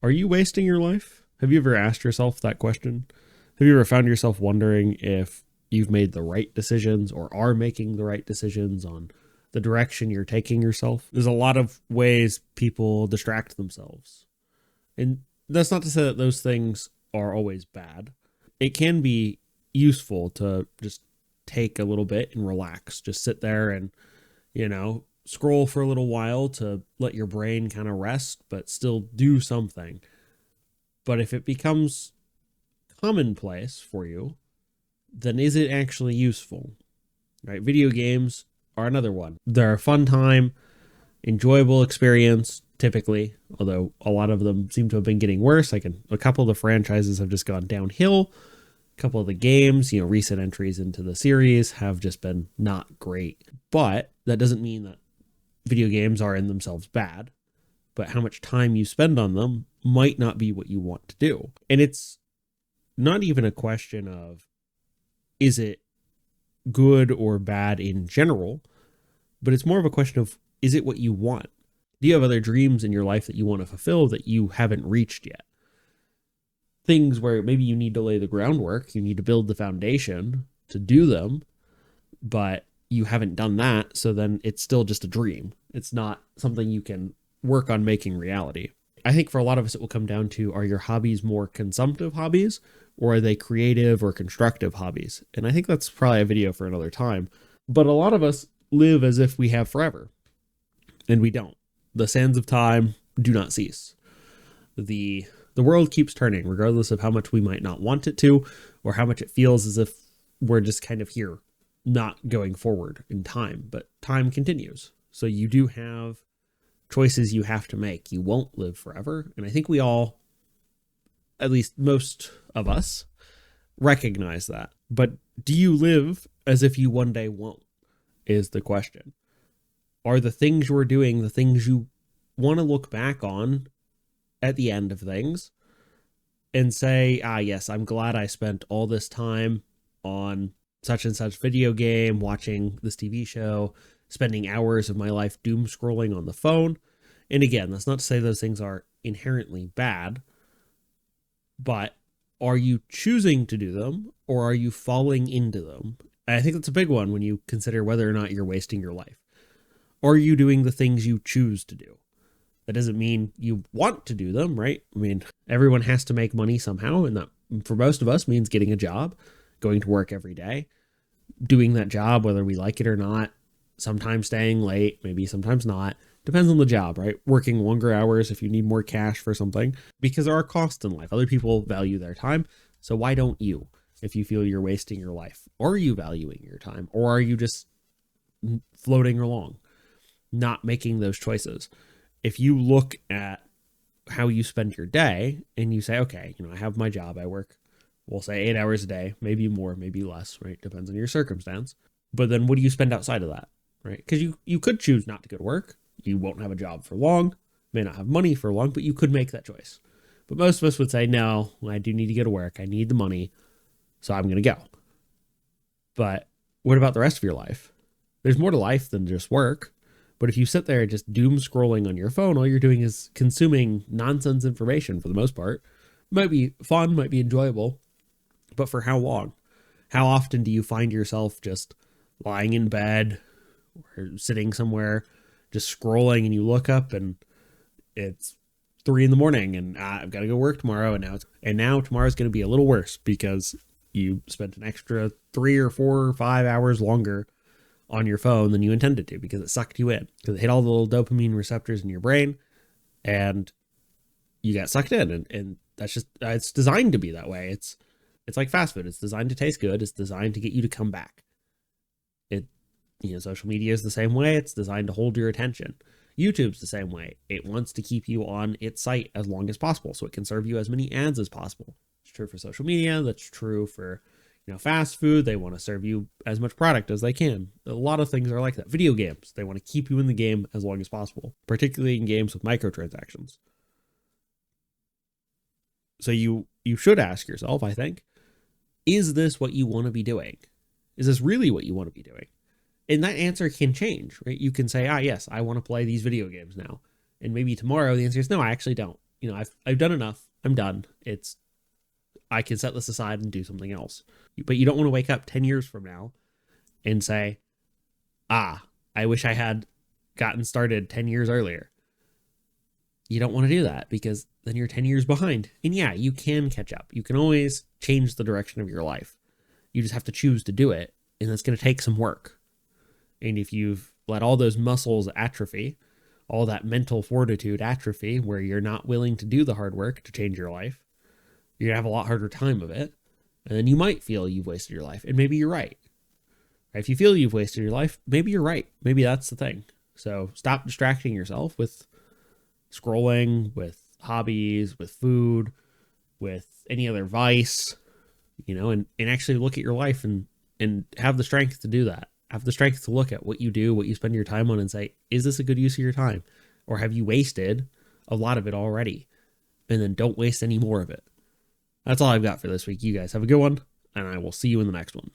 Are you wasting your life? Have you ever asked yourself that question? Have you ever found yourself wondering if you've made the right decisions or are making the right decisions on the direction you're taking yourself? There's a lot of ways people distract themselves. And that's not to say that those things are always bad. It can be useful to just take a little bit and relax. Just sit there and, scroll for a little while to let your brain kind of rest, but still do something. But if it becomes commonplace for you, then is it actually useful? Right? Video games are another one. They're a fun time, enjoyable experience, typically, although a lot of them seem to have been getting worse. A couple of the franchises have just gone downhill. A couple of the games, recent entries into the series have just been not great. But that doesn't mean that video games are in themselves bad. But how much time you spend on them might not be what you want to do. And it's not even a question of, is it good or bad in general? But it's more of a question of, is it what you want? Do you have other dreams in your life that you want to fulfill that you haven't reached yet? Things where maybe you need to lay the groundwork, you need to build the foundation to do them, but you haven't done that, so then it's still just a dream. It's not something you can work on making reality. I think for a lot of us, it will come down to, are your hobbies more consumptive hobbies, or are they creative or constructive hobbies? And I think that's probably a video for another time. But a lot of us live as if we have forever, and we don't. The sands of time do not cease. The world keeps turning, regardless of how much we might not want it to, or how much it feels as if we're just kind of here, not going forward in time. But time continues. So you do have choices you have to make. You won't live forever. And I think we all, at least most of us, recognize that. But do you live as if you one day won't, is the question. Are the things you're doing the things you want to look back on at the end of things and say, yes, I'm glad I spent all this time on such and such video game, watching this TV show, spending hours of my life doom scrolling on the phone. And again, that's not to say those things are inherently bad, but are you choosing to do them, or are you falling into them? And I think that's a big one when you consider whether or not you're wasting your life. Are you doing the things you choose to do? That doesn't mean you want to do them, right? I mean, everyone has to make money somehow, and that for most of us means getting a job, going to work every day, doing that job whether we like it or not, sometimes staying late, maybe sometimes not. Depends on the job, right? Working longer hours if you need more cash for something, because there are costs in life. Other people value their time, so why don't you? If you feel you're wasting your life, are you valuing your time, or are you just floating along, not making those choices? If you look at how you spend your day and you say, okay, I have my job, I work, we'll say 8 hours a day, maybe more, maybe less, right? Depends on your circumstance. But then what do you spend outside of that, right? Because you could choose not to go to work. You won't have a job for long, may not have money for long, but you could make that choice. But most of us would say, no, I do need to go to work. I need the money, so I'm going to go. But what about the rest of your life? There's more to life than just work. But if you sit there just doom scrolling on your phone, all you're doing is consuming nonsense information for the most part. Might be fun, might be enjoyable, but for how long? How often do you find yourself just lying in bed or sitting somewhere just scrolling, and you look up and it's 3 a.m. and I've got to go work tomorrow, and now tomorrow's going to be a little worse because you spent an extra 3 or 4 or 5 hours longer on your phone than you intended to, because it sucked you in, because it hit all the little dopamine receptors in your brain and you got sucked in. And that's just, it's designed to be that way. It's like fast food. It's designed to taste good. It's designed to get you to come back. Social media is the same way. It's designed to hold your attention. YouTube's the same way. It wants to keep you on its site as long as possible, so it can serve you as many ads as possible. It's true for social media. That's true for fast food. They want to serve you as much product as they can. A lot of things are like that. Video games, they want to keep you in the game as long as possible, particularly in games with microtransactions. So you should ask yourself, I think, is this what you want to be doing? Is this really what you want to be doing? And that answer can change, right? You can say, yes, I want to play these video games now. And maybe tomorrow the answer is, no, I actually don't. I've done enough. I'm done. I can set this aside and do something else. But you don't want to wake up 10 years from now and say, I wish I had gotten started 10 years earlier. You don't want to do that, because then you're 10 years behind. And yeah, you can catch up. You can always change the direction of your life. You just have to choose to do it. And that's going to take some work. And if you've let all those muscles atrophy, all that mental fortitude atrophy, where you're not willing to do the hard work to change your life, you're going to have a lot harder time of it. And then you might feel you've wasted your life. And maybe you're right. If you feel you've wasted your life, maybe you're right. Maybe that's the thing. So stop distracting yourself with scrolling, with hobbies, with food, with any other vice, and actually look at your life and have the strength to do that. Have the strength to look at what you do, what you spend your time on, and say, is this a good use of your time? Or have you wasted a lot of it already? And then don't waste any more of it. That's all I've got for this week. You guys have a good one, and I will see you in the next one.